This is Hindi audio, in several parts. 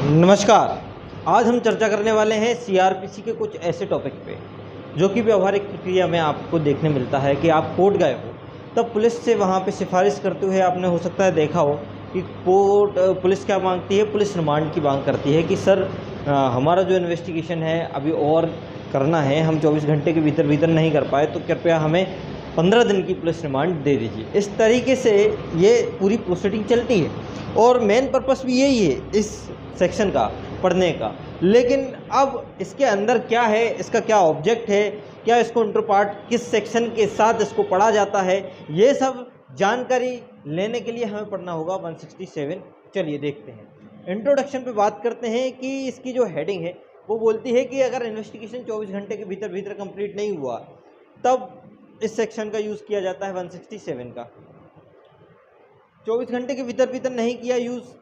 नमस्कार। आज हम चर्चा करने वाले हैं सीआरपीसी के कुछ ऐसे टॉपिक पे जो कि व्यवहारिक प्रक्रिया में आपको देखने मिलता है कि आप कोर्ट गए हो तब पुलिस से वहाँ पे सिफारिश करते हुए आपने हो सकता है देखा हो कि पुलिस क्या मांगती है। पुलिस रिमांड की मांग करती है कि सर हमारा जो इन्वेस्टिगेशन है अभी और करना है, हम 24 घंटे के भीतर भीतर नहीं कर पाए तो कृपया हमें 15 दिन की पुलिस रिमांड दे दीजिए। इस तरीके से ये पूरी प्रोसीडिंग चलती है और मेन पर्पस भी यही है इस सेक्शन का पढ़ने का। लेकिन अब इसके अंदर क्या है, इसका क्या ऑब्जेक्ट है, क्या इसको इंटर पार्ट किस सेक्शन के साथ इसको पढ़ा जाता है, ये सब जानकारी लेने के लिए हमें पढ़ना होगा 167। चलिए देखते हैं। इंट्रोडक्शन पे बात करते हैं कि इसकी जो हेडिंग है वो बोलती है कि अगर इन्वेस्टिगेशन 24 घंटे के भीतर भीतर कंप्लीट नहीं हुआ तब इस सेक्शन का यूज़ किया जाता है 167 का। 24 घंटे के भीतर भीतर नहीं किया यूज़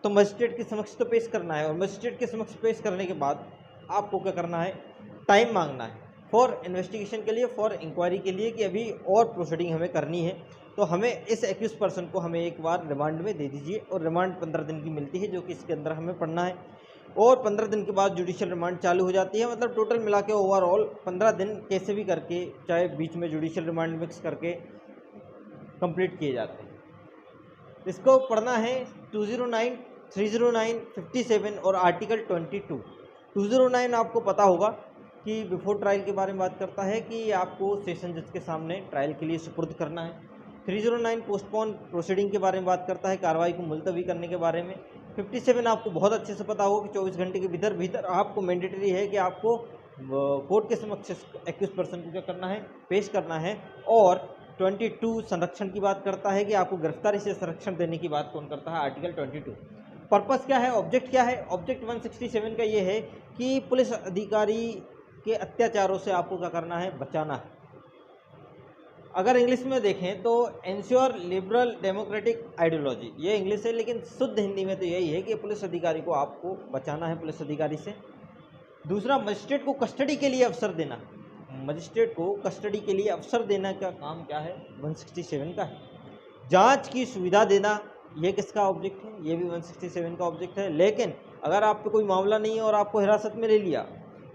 तो मजिस्ट्रेट के समक्ष तो पेश करना है और मजिस्ट्रेट के समक्ष पेश करने के बाद आपको क्या करना है, टाइम मांगना है फॉर इन्वेस्टिगेशन के लिए, फॉर इंक्वायरी के लिए कि अभी और प्रोसीडिंग हमें करनी है तो हमें इस एक्यूज पर्सन को हमें एक बार रिमांड में दे दीजिए। और रिमांड 15 दिन की मिलती है जो कि इसके अंदर हमें पढ़ना है और 15 दिन के बाद जुडिशियल रिमांड चालू हो जाती है। मतलब टोटल मिला के ओवरऑल 15 दिन कैसे भी करके, चाहे बीच में जुडिशियल रिमांड मिक्स करके कंप्लीट किए जाते हैं। इसको पढ़ना है 209, 309, 57 और आर्टिकल 22। 209 आपको पता होगा कि बिफोर ट्रायल के बारे में बात करता है कि आपको सेशन जज के सामने ट्रायल के लिए सुपुर्द करना है। 309 पोस्टपोन प्रोसीडिंग के बारे में बात करता है, कार्रवाई को मुलतवी करने के बारे में। 57 आपको बहुत अच्छे से पता होगा कि 24 घंटे के भीतर भीतर आपको मैंडेटरी है कि आपको कोर्ट के समक्ष एक्यूज पर्सन को क्या करना है, पेश करना है। और 22 संरक्षण की बात करता है कि आपको गिरफ्तारी से संरक्षण देने की बात कौन करता है, आर्टिकल 22। पर्पस क्या है, ऑब्जेक्ट क्या है? ऑब्जेक्ट 167 का ये है कि पुलिस अधिकारी के अत्याचारों से आपको क्या करना है, बचाना है। अगर इंग्लिश में देखें तो एंश्योर लिबरल डेमोक्रेटिक आइडियोलॉजी, ये इंग्लिश है, लेकिन शुद्ध हिंदी में तो यही है कि पुलिस अधिकारी को आपको बचाना है पुलिस अधिकारी से। दूसरा, मजिस्ट्रेट को कस्टडी के लिए अवसर देना। मजिस्ट्रेट को कस्टडी के लिए अवसर देना का काम क्या है, 167 का है। जांच की सुविधा देना, ये किसका ऑब्जेक्ट है, ये भी 167 का ऑब्जेक्ट है। लेकिन अगर आप पे कोई मामला नहीं है और आपको हिरासत में ले लिया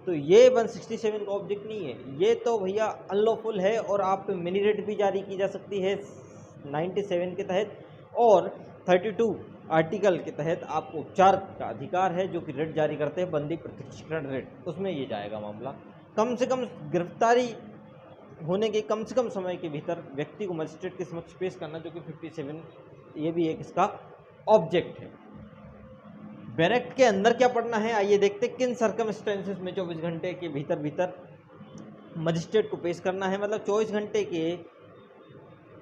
तो ये 167 का ऑब्जेक्ट नहीं है, ये तो भैया अनलॉफुल है और आप पे मिनी रेट भी जारी की जा सकती है 97 के तहत। और 32 आर्टिकल के तहत आपको उपचार का अधिकार है जो कि रेट जारी करते हैं, बंदी प्रत्यक्षीकरण रेट, उसमें ये जाएगा मामला। कम से कम गिरफ्तारी होने के कम से कम समय के भीतर व्यक्ति को मजिस्ट्रेट के समक्ष पेश करना, जो कि 57 ये भी एक इसका ऑब्जेक्ट है। बैरेक्ट के अंदर क्या पढ़ना है, आइए देखते हैं। किन सर्कमस्टेंसेस में 24 घंटे के भीतर भीतर मजिस्ट्रेट को पेश करना है, मतलब 24 घंटे के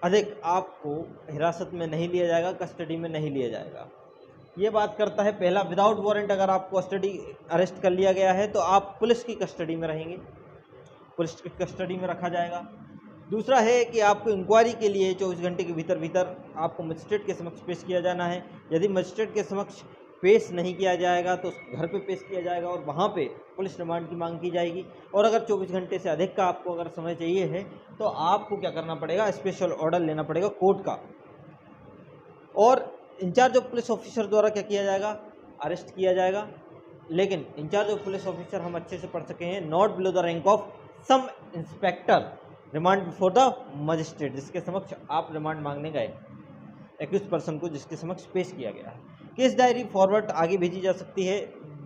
अधिक आपको हिरासत में नहीं लिया जाएगा, कस्टडी में नहीं लिया जाएगा। ये बात करता है पहला, विदाउट वारंट अगर आपको अरेस्ट कर लिया गया है तो आप पुलिस की कस्टडी में रहेंगे, पुलिस की कस्टडी में रखा जाएगा। दूसरा है कि आपको इंक्वायरी के लिए 24 घंटे के भीतर भीतर आपको मजिस्ट्रेट के समक्ष पेश किया जाना है। यदि मजिस्ट्रेट के समक्ष पेश नहीं किया जाएगा तो घर पे पेश किया जाएगा और वहाँ पे पुलिस रिमांड की मांग की जाएगी। और अगर 24 घंटे से अधिक का आपको अगर समय चाहिए है तो आपको क्या करना पड़ेगा, स्पेशल ऑर्डर लेना पड़ेगा कोर्ट का। और इंचार्ज ऑफ पुलिस ऑफिसर द्वारा क्या किया जाएगा, अरेस्ट किया जाएगा। लेकिन इंचार्ज ऑफ पुलिस ऑफिसर हम अच्छे से पढ़ सके हैं, not below the rank of sub inspector remand before the magistrate, जिसके समक्ष आप रिमांड मांगने गए, एक्यूज पर्सन को जिसके समक्ष पेश किया गया है। केस डायरी फॉरवर्ड आगे भेजी जा सकती है,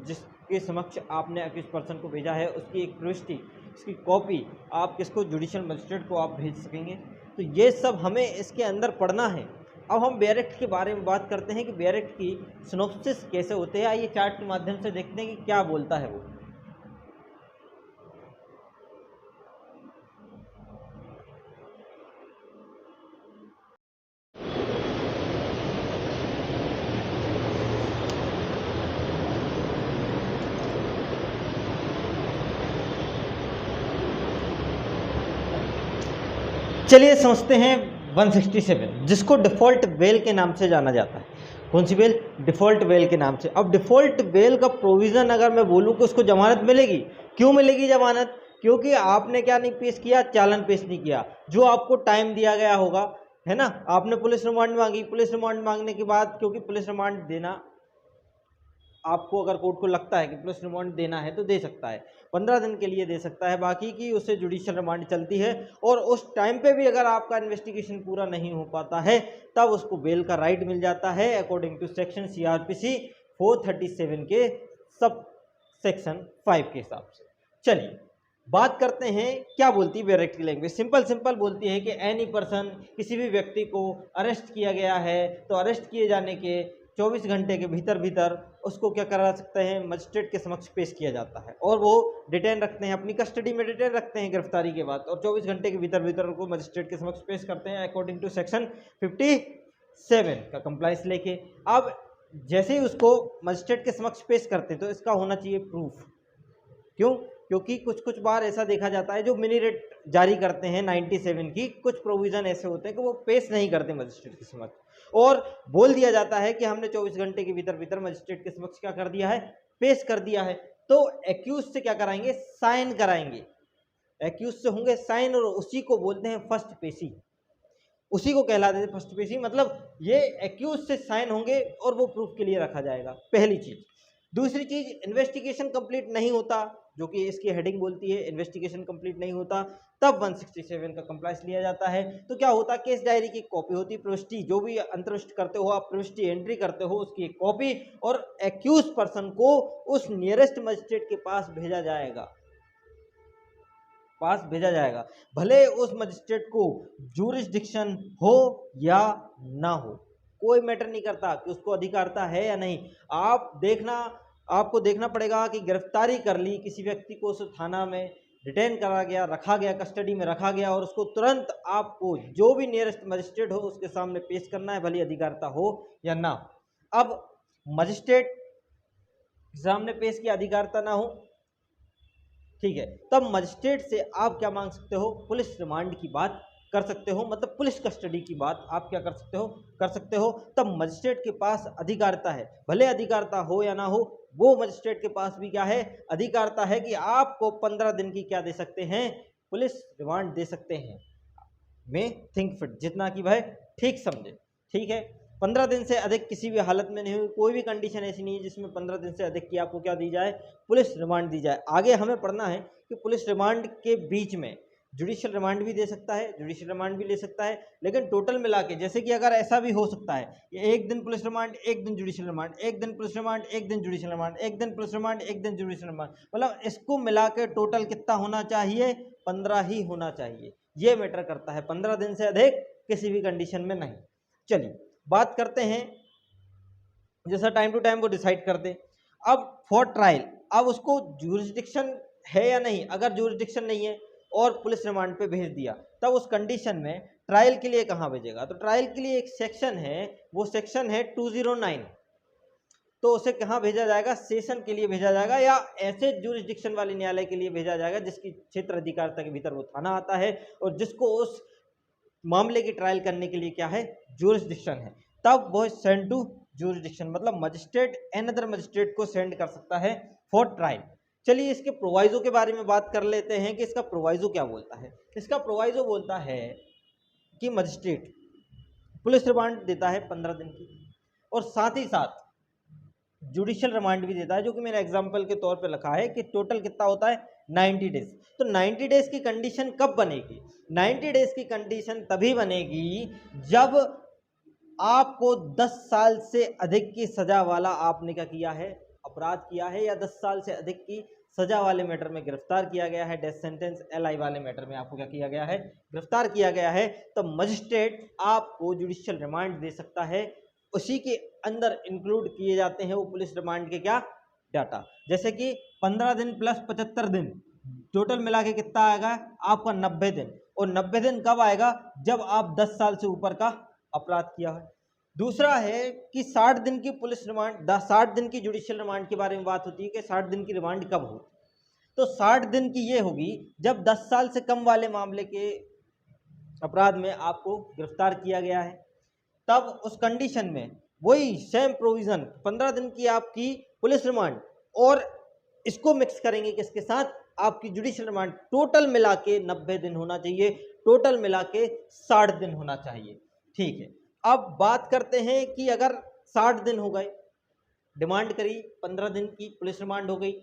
जिसके समक्ष आपने एक्यूज पर्सन को भेजा है उसकी एक प्रविष्टि, इसकी कॉपी आप किसको, जुडिशियल मजिस्ट्रेट को आप भेज सकेंगे। तो ये सब हमें इसके अंदर पढ़ना है। अब हम बैरेक्ट के बारे में बात करते हैं कि बैरेक्ट की सिनॉप्सिस कैसे होते हैं। आइए चार्ट के माध्यम से देखते हैं कि क्या बोलता है वो। चलिए समझते हैं 167, जिसको डिफ़ॉल्ट बेल के नाम से जाना जाता है। कौन सी बेल, डिफ़ॉल्ट बेल के नाम से। अब डिफ़ॉल्ट बेल का प्रोविज़न अगर मैं बोलूँ कि उसको जमानत मिलेगी, क्यों मिलेगी जमानत, क्योंकि आपने क्या नहीं पेश किया, चालान पेश नहीं किया। जो आपको टाइम दिया गया होगा, है ना, आपने पुलिस रिमांड मांगी, पुलिस रिमांड मांगने के बाद क्योंकि पुलिस रिमांड देना आपको अगर कोर्ट को लगता है कि पुलिस रिमांड देना है तो दे सकता है, 15 दिन के लिए दे सकता है, बाकी की उससे जुडिशियल रिमांड चलती है। और उस टाइम पे भी अगर आपका इन्वेस्टिगेशन पूरा नहीं हो पाता है तब उसको बेल का राइट मिल जाता है अकॉर्डिंग टू सेक्शन CRPC 437 के सब सेक्शन 5 के हिसाब से। चलिए बात करते हैं क्या बोलती है डायरेक्ट लैंग्वेज। सिंपल बोलती है कि एनी पर्सन, किसी भी व्यक्ति को अरेस्ट किया गया है तो अरेस्ट किए जाने के 24 घंटे के भीतर उसको क्या करा सकते हैं, मजिस्ट्रेट के समक्ष पेश किया जाता है और वो डिटेन रखते हैं, अपनी कस्टडी में डिटेन रखते हैं गिरफ्तारी के बाद, और 24 घंटे के भीतर उनको मजिस्ट्रेट के समक्ष पेश करते हैं अकॉर्डिंग टू सेक्शन 57 का कंप्लाइंस लेके। अब जैसे ही उसको मजिस्ट्रेट के समक्ष पेश करते हैं तो इसका होना चाहिए प्रूफ। क्यों? क्योंकि कुछ बार ऐसा देखा जाता है जो मिनी रेट जारी करते हैं 97 की, कुछ प्रोविज़न ऐसे होते हैं कि वो पेश नहीं करते मजिस्ट्रेट के समक्ष, और बोल दिया जाता है कि हमने 24 घंटे के भीतर मजिस्ट्रेट के समक्ष क्या कर दिया है, पेश कर दिया है। तो एक्यूज से क्या कराएंगे, साइन कराएंगे। एक्यूज से होंगे साइन और उसी को बोलते हैं फर्स्ट पेशी, उसी को कहलाते हैं फर्स्ट पेशी। मतलब ये एक्यूज से साइन होंगे और वो प्रूफ के लिए रखा जाएगा, पहली चीज। दूसरी चीज, इन्वेस्टिगेशन कंप्लीट नहीं होता, जो कि इसकी हेडिंग बोलती है इन्वेस्टिगेशन कंप्लीट नहीं होता, तब 167 का कंप्लाइंस लिया जाता है। तो क्या होता है, केस डायरी की कॉपी होती है, प्रविष्टि जो भी अंतर्विष्ट करते हो आप, प्रविष्टि एंट्री करते हो, उसकी एक कॉपी और एक्यूज पर्सन को उस नियरेस्ट मजिस्ट्रेट के पास भेजा जाएगा, भले उस मजिस्ट्रेट को जुरिस्डिक्शन हो या ना हो, कोई मैटर नहीं करता कि उसको अधिकारता है या नहीं। आपको देखना पड़ेगा कि गिरफ्तारी कर ली किसी व्यक्ति को, उस थाना में डिटेन करा गया, रखा गया, कस्टडी में रखा गया, और उसको तुरंत आपको जो भी नियरेस्ट मजिस्ट्रेट हो उसके सामने पेश करना है, भले अधिकारता हो या ना। अब मजिस्ट्रेट सामने पेश की अधिकारता ना हो, ठीक है, तब मजिस्ट्रेट से आप क्या मांग सकते हो, पुलिस रिमांड की बात कर सकते हो, मतलब पुलिस कस्टडी की बात आप क्या कर सकते हो। तब मजिस्ट्रेट के पास अधिकारता है, भले अधिकारता हो या ना हो, वो मजिस्ट्रेट के पास भी क्या है, अधिकारता है कि आपको 15 दिन की क्या दे सकते हैं, पुलिस रिमांड दे सकते हैं। मैं थिंक फिट, जितना कि वह ठीक समझे, ठीक है। 15 दिन से अधिक किसी भी हालत में नहीं हुई, कोई भी कंडीशन ऐसी नहीं है जिसमें 15 दिन से अधिक की आपको क्या दी जाए, पुलिस रिमांड दी जाए। आगे हमें पढ़ना है कि पुलिस रिमांड के बीच में जुडिशियल रिमांड भी दे सकता है, जुडिशियल रिमांड भी ले सकता है, लेकिन टोटल मिला के, जैसे कि अगर ऐसा भी हो सकता है कि एक दिन पुलिस रिमांड, एक दिन जुडिशियल रिमांड, एक दिन पुलिस रिमांड, एक दिन जुडिशियल रिमांड, एक दिन पुलिस रिमांड, एक दिन जुडिशियल रिमांड, मतलब इसको मिला के टोटल कितना होना चाहिए, 15 ही होना चाहिए। ये मैटर करता है, 15 दिन से अधिक किसी भी कंडीशन में नहीं। चलिए बात करते हैं, जैसा टाइम टू टाइम वो डिसाइड कर दे। अब फॉर ट्रायल, अब उसको जुरिस्डिक्शन है या नहीं, अगर जुरिस्डिक्शन नहीं है और पुलिस रिमांड पे भेज दिया, तब उस कंडीशन में ट्रायल के लिए कहाँ भेजेगा, तो ट्रायल के लिए एक सेक्शन है, वो सेक्शन है 209। तो उसे कहाँ भेजा जाएगा, सेशन के लिए भेजा जाएगा, या ऐसे जुरिस्डिक्शन वाले न्यायालय के लिए भेजा जाएगा जिसकी क्षेत्र अधिकारिता के भीतर वो थाना आता है और जिसको उस मामले की ट्रायल करने के लिए क्या है, जुरिस्डिक्शन है। तब वो सेंड टू जुरिस्डिक्शन, मतलब मजिस्ट्रेट अनदर मजिस्ट्रेट को सेंड कर सकता है फॉर ट्रायल। चलिए इसके प्रोवाइजो के बारे में बात कर लेते हैं कि इसका प्रोवाइजो क्या बोलता है। इसका प्रोवाइजो बोलता है कि मजिस्ट्रेट पुलिस रिमांड देता है 15 दिन की, और साथ ही साथ जुडिशियल रिमांड भी देता है, जो कि मैंने एग्जांपल के तौर पे लिखा है कि टोटल कितना होता है, 90 डेज। तो 90 डेज की कंडीशन कब बनेगी, 90 डेज की कंडीशन तभी बनेगी जब आपको 10 साल से अधिक की सजा वाला आपने क्या किया है, अपराध किया है, या 10 साल से अधिक की सजा वाले मैटर में गिरफ्तार किया गया है, डेथ सेंटेंस LI वाले मैटर में आपको क्या किया गया है, गिरफ्तार किया गया है, तो मजिस्ट्रेट आपको जुडिशियल रिमांड दे सकता है। उसी के अंदर इंक्लूड किए जाते हैं वो पुलिस रिमांड के क्या डाटा, जैसे कि 15 दिन प्लस 75 दिन, टोटल मिला के कितना आएगा आपका 90 दिन। और 90 दिन कब आएगा, जब आप 10 साल से ऊपर का अपराध किया है। दूसरा है कि 60 दिन की पुलिस रिमांड, 60 दिन की जुडिशियल रिमांड के बारे में बात होती है कि 60 दिन की रिमांड कब हो, तो 60 दिन की ये होगी जब 10 साल से कम वाले मामले के अपराध में आपको गिरफ्तार किया गया है, तब उस कंडीशन में वही सेम प्रोविजन 15 दिन की आपकी पुलिस रिमांड, और इसको मिक्स करेंगे किसके साथ, आपकी जुडिशियल रिमांड, टोटल मिला के 90 दिन होना चाहिए, टोटल मिला के 60 दिन होना चाहिए। ठीक है, अब बात करते हैं कि अगर 60 दिन हो गए, डिमांड करी, 15 दिन की पुलिस रिमांड हो गई,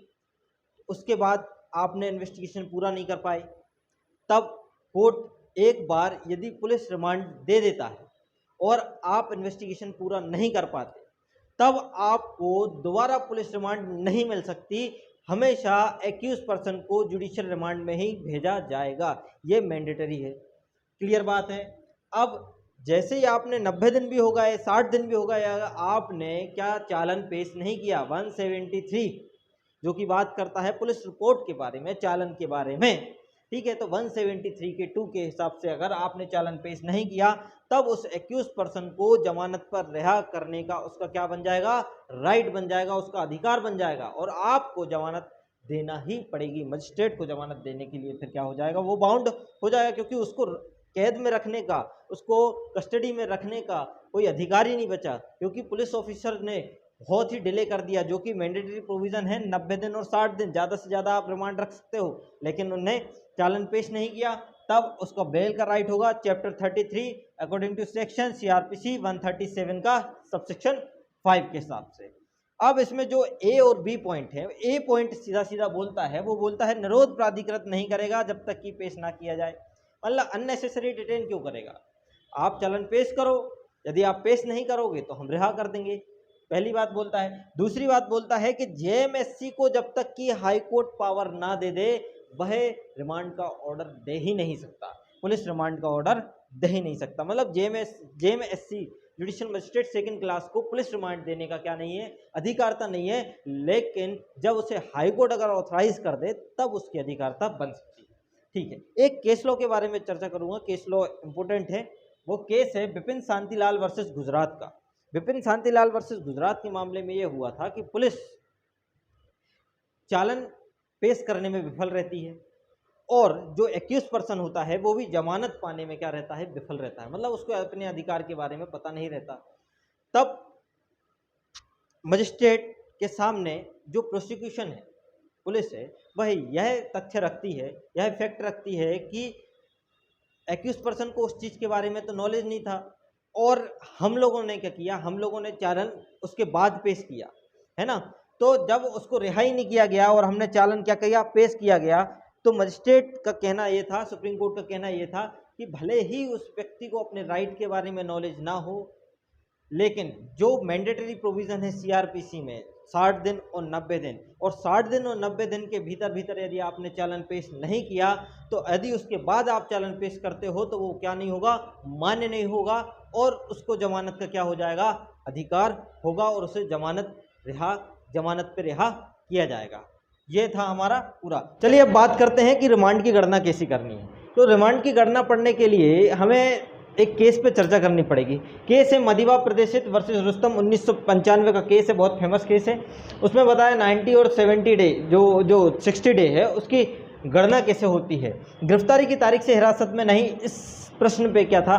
उसके बाद आपने इन्वेस्टिगेशन पूरा नहीं कर पाए, तब कोर्ट एक बार यदि पुलिस रिमांड दे देता है और आप इन्वेस्टिगेशन पूरा नहीं कर पाते, तब आपको दोबारा पुलिस रिमांड नहीं मिल सकती, हमेशा एक्यूज पर्सन को जुडिशियल रिमांड में ही भेजा जाएगा। ये मैंडेटरी है। क्लियर बात है। अब जैसे ही आपने 90 दिन भी हो गए, 60 दिन भी हो गए, आपने क्या चालान पेश नहीं किया, 173 जो कि बात करता है पुलिस रिपोर्ट के बारे में, चालान के बारे में, ठीक है। तो 173 के 2 के हिसाब से अगर आपने चालान पेश नहीं किया, तब उस एक्यूज पर्सन को जमानत पर रिहा करने का उसका क्या बन जाएगा, राइट बन जाएगा, उसका अधिकार बन जाएगा, और आपको जमानत देना ही पड़ेगी। मजिस्ट्रेट को जमानत देने के लिए फिर क्या हो जाएगा, वो बाउंड हो जाएगा, क्योंकि उसको कैद में रखने का, उसको कस्टडी में रखने का कोई अधिकार ही नहीं बचा, क्योंकि पुलिस ऑफिसर ने बहुत ही डिले कर दिया। जो कि मैंडेटरी प्रोविजन है 90 दिन और 60 दिन, ज़्यादा से ज़्यादा आप रिमांड रख सकते हो, लेकिन उन्होंने चालान पेश नहीं किया, तब उसका बेल का राइट होगा chapter 33 according to section CRPC 137 का सबसेक्शन 5 के हिसाब से। अब इसमें जो ए और बी पॉइंट है, ए पॉइंट सीधा सीधा बोलता है, वो बोलता है निरोध प्राधिकृत नहीं करेगा जब तक कि पेश ना किया जाए। मतलब अननेसेसरी डिटेन क्यों करेगा, आप चालान पेश करो, यदि आप पेश नहीं करोगे तो हम रिहा कर देंगे, पहली बात बोलता है। दूसरी बात बोलता है कि जेएमएससी को जब तक कि हाई कोर्ट पावर ना दे दे, वह रिमांड का ऑर्डर दे ही नहीं सकता, पुलिस रिमांड का ऑर्डर दे ही नहीं सकता। मतलब जेएमएससी जुडिशियल मजिस्ट्रेट सेकंड क्लास को पुलिस रिमांड देने का क्या नहीं है, अधिकारता नहीं है, लेकिन जब उसे हाई कोर्ट अगर ऑथराइज कर दे तब उसकी अधिकारता बन सकती है। ठीक है, एक केस लॉ के बारे में चर्चा करूंगा, केस लॉ इंपोर्टेंट है। वो केस है बिपिन शांतिलाल वर्सेस गुजरात का। बिपिन शांतिलाल वर्सेस गुजरात के मामले में यह हुआ था कि पुलिस चालान पेश करने में विफल रहती है, और जो एक्यूज पर्सन होता है वो भी जमानत पाने में क्या रहता है, विफल रहता है। मतलब उसको अपने अधिकार के बारे में पता नहीं रहता। तब मजिस्ट्रेट के सामने जो प्रोसिक्यूशन है, पुलिस है, वह यह तथ्य रखती है, यह फैक्ट रखती है कि एक्यूज पर्सन को उस चीज़ के बारे में तो नॉलेज नहीं था, और हम लोगों ने क्या किया, हम लोगों ने चालान उसके बाद पेश किया, है ना। तो जब उसको रिहाई नहीं किया गया और हमने चालान क्या किया, पेश किया गया, तो मजिस्ट्रेट का कहना ये था, सुप्रीम कोर्ट का कहना ये था कि भले ही उस व्यक्ति को अपने राइट के बारे में नॉलेज ना हो, लेकिन जो मैंडेटरी प्रोविज़न है सीआरपीसी में 60 दिन और 90 दिन, और 60 दिन और 90 दिन के भीतर यदि आपने चालान पेश नहीं किया, तो यदि उसके बाद आप चालान पेश करते हो तो वो क्या नहीं होगा, मान्य नहीं होगा, और उसको जमानत का क्या हो जाएगा, अधिकार होगा, और उसे जमानत पे रिहा किया जाएगा। ये था हमारा पूरा। चलिए अब बात करते हैं कि रिमांड की गणना कैसी करनी है। तो रिमांड की गणना पढ़ने के लिए हमें एक केस पे चर्चा करनी पड़ेगी। केस है मदिवा प्रदेशित वर्सेस रुस्तम, 1995 का केस है, बहुत फेमस केस है। उसमें बताया 90 और 70 डे जो 60 डे है उसकी गणना कैसे होती है। गिरफ्तारी की तारीख से हिरासत में नहीं, इस प्रश्न पे क्या था,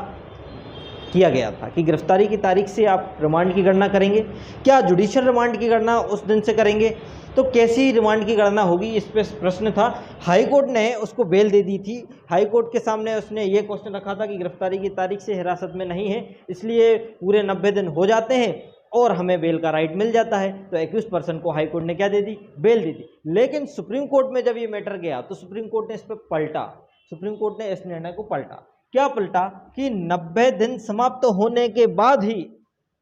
किया गया था कि गिरफ्तारी की तारीख से आप रिमांड की गणना करेंगे, क्या जुडिशियल रिमांड की गणना उस दिन से करेंगे, तो कैसी रिमांड की गणना होगी, इस पे प्रश्न था। हाई कोर्ट ने उसको बेल दे दी थी। हाई कोर्ट के सामने उसने ये क्वेश्चन रखा था कि गिरफ्तारी की तारीख से हिरासत में नहीं है, इसलिए पूरे 90 दिन हो जाते हैं और हमें बेल का राइट मिल जाता है। तो एक्यूज पर्सन को हाई कोर्ट ने क्या दे दी, बेल दे दी। लेकिन सुप्रीम कोर्ट में जब ये मैटर गया तो सुप्रीम कोर्ट ने इस पर पलटा, सुप्रीम कोर्ट ने इस निर्णय को पलटा। क्या पलटा कि 90 दिन समाप्त होने के बाद ही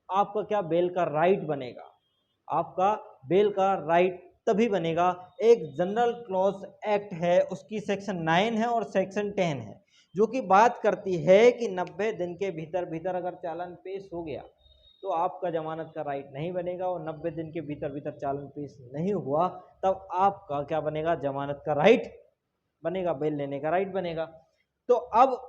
आपका क्या बेल का राइट बनेगा, आपका बेल का राइट तभी बनेगा। एक जनरल क्लॉज एक्ट है, उसकी सेक्शन 9 है और सेक्शन 10 है, जो कि बात करती है कि 90 दिन के भीतर अगर चालान पेश हो गया तो आपका जमानत का राइट नहीं बनेगा, और 90 दिन के भीतर चालान पेश नहीं हुआ तब आपका क्या बनेगा, जमानत का राइट बनेगा, बेल लेने का राइट बनेगा। तो अब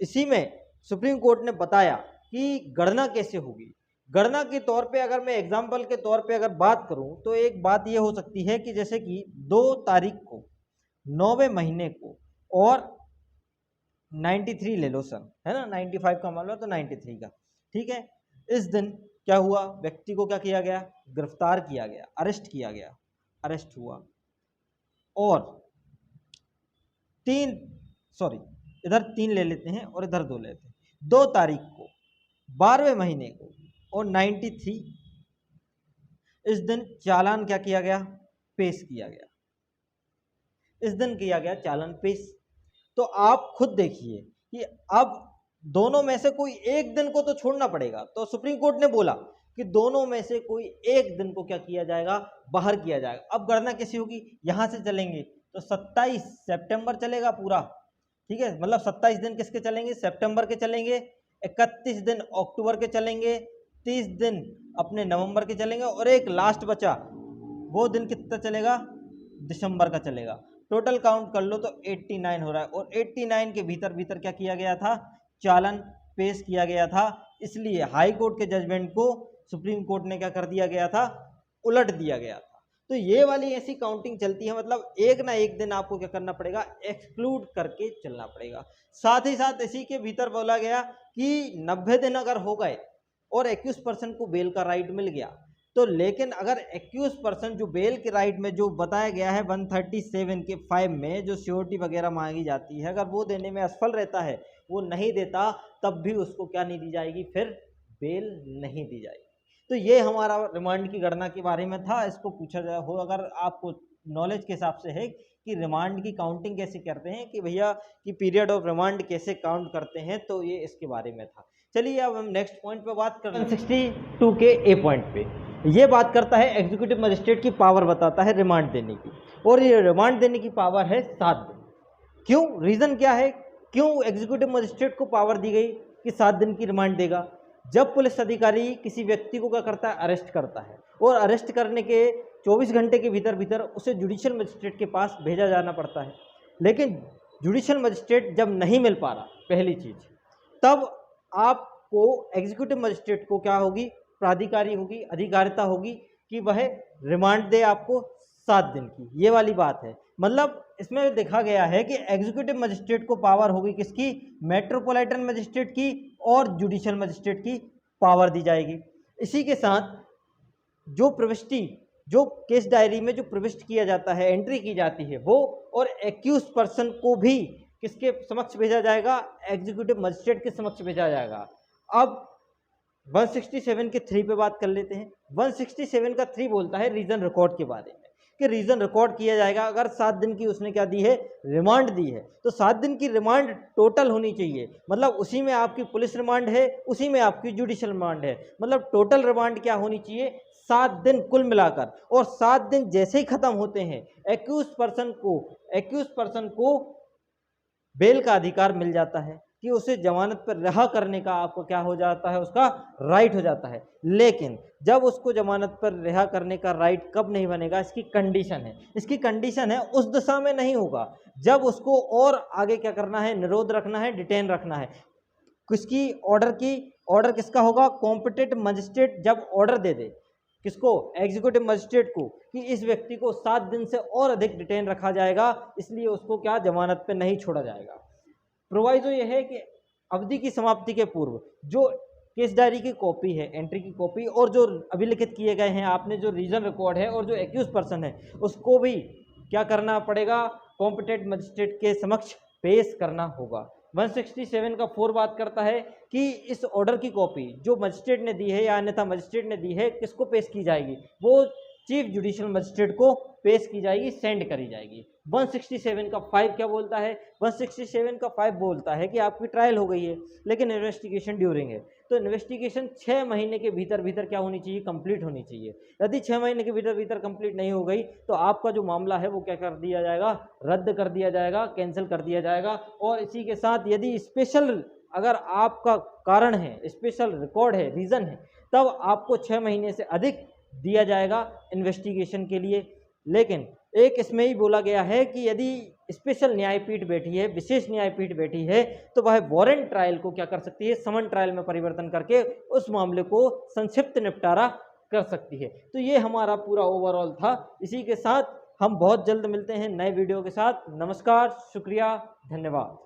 इसी में सुप्रीम कोर्ट ने बताया कि गणना कैसे होगी। गणना के तौर पे अगर मैं एग्जाम्पल के तौर पे अगर बात करूं तो एक बात ये हो सकती है कि जैसे कि 2 तारीख को 9वें महीने को और 93 ले लो सर, है ना, 95 का मामला तो 93 का, ठीक है। इस दिन क्या हुआ, व्यक्ति को क्या किया गया, गिरफ्तार किया गया, अरेस्ट हुआ, और इधर 3 ले लेते हैं और इधर 2 लेते हैं। 2 तारीख को 12वें महीने को और 93 इस दिन चालान क्या किया गया, पेश किया गया, इस दिन किया गया चालान पेश। तो आप खुद देखिए कि अब दोनों में से कोई एक दिन को तो छोड़ना पड़ेगा। तो सुप्रीम कोर्ट ने बोला कि दोनों में से कोई एक दिन को क्या किया जाएगा, बाहर किया जाएगा। अब गणना कैसी होगी, यहां से चलेंगे तो 27 सितंबर चलेगा पूरा, ठीक है, मतलब 27 दिन किसके चलेंगे, सितंबर के चलेंगे, 31 दिन अक्टूबर के चलेंगे, 30 दिन अपने नवंबर के चलेंगे, और एक लास्ट बचा वो दिन कितना चलेगा, दिसंबर का चलेगा। टोटल काउंट कर लो तो 89 हो रहा है। और 89 के भीतर भीतर क्या किया गया था, चालान पेश किया गया था। इसलिए हाई कोर्ट के जजमेंट को सुप्रीम कोर्ट ने क्या कर दिया गया था, उलट दिया गया था। तो ये वाली ऐसी काउंटिंग चलती है, मतलब एक ना एक दिन आपको क्या करना पड़ेगा, एक्सक्लूड करके चलना पड़ेगा। साथ ही साथ इसी के भीतर बोला गया कि 90 दिन अगर हो गए और 21% को बेल का राइट मिल गया, तो लेकिन अगर 21% जो बेल के राइट में जो बताया गया है 137 के 5 में जो सिक्योरिटी वगैरह मांगी जाती है, अगर वो देने में असफल रहता है, वो नहीं देता, तब भी उसको क्या नहीं दी जाएगी, फिर बेल नहीं दी जाएगी। तो ये हमारा रिमांड की गणना के बारे में था। इसको पूछा जाए हो अगर आपको नॉलेज के हिसाब से है कि रिमांड की काउंटिंग कैसे करते हैं, कि भैया कि पीरियड ऑफ रिमांड कैसे काउंट करते हैं, तो ये इसके बारे में था। चलिए अब हम नेक्स्ट पॉइंट पे बात करते हैं, 162 के ए पॉइंट पे। ये बात करता है एग्जीक्यूटिव मजिस्ट्रेट की पावर, बताता है रिमांड देने की, और ये रिमांड देने की पावर है 7 दिन। क्यों, रीज़न क्या है, क्यों एग्जीक्यूटिव मजिस्ट्रेट को पावर दी गई कि 7 दिन की रिमांड देगा? जब पुलिस अधिकारी किसी व्यक्ति को क्या करता है, अरेस्ट करता है, और अरेस्ट करने के 24 घंटे के भीतर भीतर उसे जुडिशियल मजिस्ट्रेट के पास भेजा जाना पड़ता है। लेकिन जुडिशियल मजिस्ट्रेट जब नहीं मिल पा रहा, पहली चीज़, तब आपको एग्जीक्यूटिव मजिस्ट्रेट को क्या होगी, प्राधिकारी होगी, अधिकारिता होगी कि वह रिमांड दे आपको 7 दिन की। ये वाली बात है। मतलब इसमें देखा गया है कि एग्जीक्यूटिव मजिस्ट्रेट को पावर होगी किसकी, मेट्रोपॉलिटन मजिस्ट्रेट की, और जुडिशियल मजिस्ट्रेट की पावर दी जाएगी। इसी के साथ जो प्रविष्टि, जो केस डायरी में जो प्रविष्ट किया जाता है, एंट्री की जाती है, वो और एक्यूज पर्सन को भी किसके समक्ष भेजा जाएगा, एग्जीक्यूटिव मजिस्ट्रेट के समक्ष भेजा जाएगा। अब 167 के 3 पे बात कर लेते हैं। 167 का 3 बोलता है रीजन रिकॉर्ड के बारे में, कि रीजन रिकॉर्ड किया जाएगा अगर 7 दिन की उसने क्या दी है, रिमांड दी है, तो 7 दिन की रिमांड टोटल होनी चाहिए। मतलब उसी में आपकी पुलिस रिमांड है, उसी में आपकी जुडिशियल रिमांड है, मतलब टोटल रिमांड क्या होनी चाहिए, 7 दिन कुल मिलाकर। और 7 दिन जैसे ही खत्म होते हैं, एक्यूज पर्सन को बेल का अधिकार मिल जाता है कि उसे जमानत पर रिहा करने का आपको क्या हो जाता है, उसका राइट हो जाता है। लेकिन जब उसको जमानत पर रिहा करने का राइट कब नहीं बनेगा, इसकी कंडीशन है, इसकी कंडीशन है उस दशा में नहीं होगा जब उसको और आगे क्या करना है, निरोध रखना है, डिटेन रखना है। किसकी ऑर्डर किसका होगा, कॉम्पिटेंट मजिस्ट्रेट जब ऑर्डर दे दे, किसको, एग्जीक्यूटिव मजिस्ट्रेट को, कि इस व्यक्ति को 7 दिन से और अधिक डिटेन रखा जाएगा, इसलिए उसको क्या जमानत पर नहीं छोड़ा जाएगा। प्रोवाइजो ये है कि अवधि की समाप्ति के पूर्व जो केस डायरी की कॉपी है, एंट्री की कॉपी, और जो अभिलिखित किए गए हैं आपने जो रीजन रिकॉर्ड है, और जो एक्यूज पर्सन है, उसको भी क्या करना पड़ेगा, कॉम्पिटेंट मजिस्ट्रेट के समक्ष पेश करना होगा। 167 का 4 बात करता है कि इस ऑर्डर की कॉपी जो मजिस्ट्रेट ने दी है या अन्यथा मजिस्ट्रेट ने दी है, किसको पेश की जाएगी, वो चीफ जुडिशियल मजिस्ट्रेट को पेश की जाएगी, सेंड करी जाएगी। 167 का 5 क्या बोलता है, 167 का 5 बोलता है कि आपकी ट्रायल हो गई है, लेकिन इन्वेस्टिगेशन ड्यूरिंग है, तो इन्वेस्टिगेशन 6 महीने के भीतर भीतर क्या होनी चाहिए, कंप्लीट होनी चाहिए। यदि 6 महीने के भीतर भीतर कंप्लीट नहीं हो गई, तो आपका जो मामला है वो क्या कर दिया जाएगा, रद्द कर दिया जाएगा, कैंसिल कर दिया जाएगा। और इसी के साथ यदि स्पेशल अगर आपका कारण है, स्पेशल रिकॉर्ड है, रीज़न है, तब आपको 6 महीने से अधिक दिया जाएगा इन्वेस्टिगेशन के लिए। लेकिन एक इसमें ही बोला गया है कि यदि स्पेशल न्यायपीठ बैठी है, विशेष न्यायपीठ बैठी है, तो वह वारंट ट्रायल को क्या कर सकती है, समन ट्रायल में परिवर्तन करके उस मामले को संक्षिप्त निपटारा कर सकती है। तो ये हमारा पूरा ओवरऑल था। इसी के साथ हम बहुत जल्द मिलते हैं नए वीडियो के साथ। नमस्कार, शुक्रिया, धन्यवाद।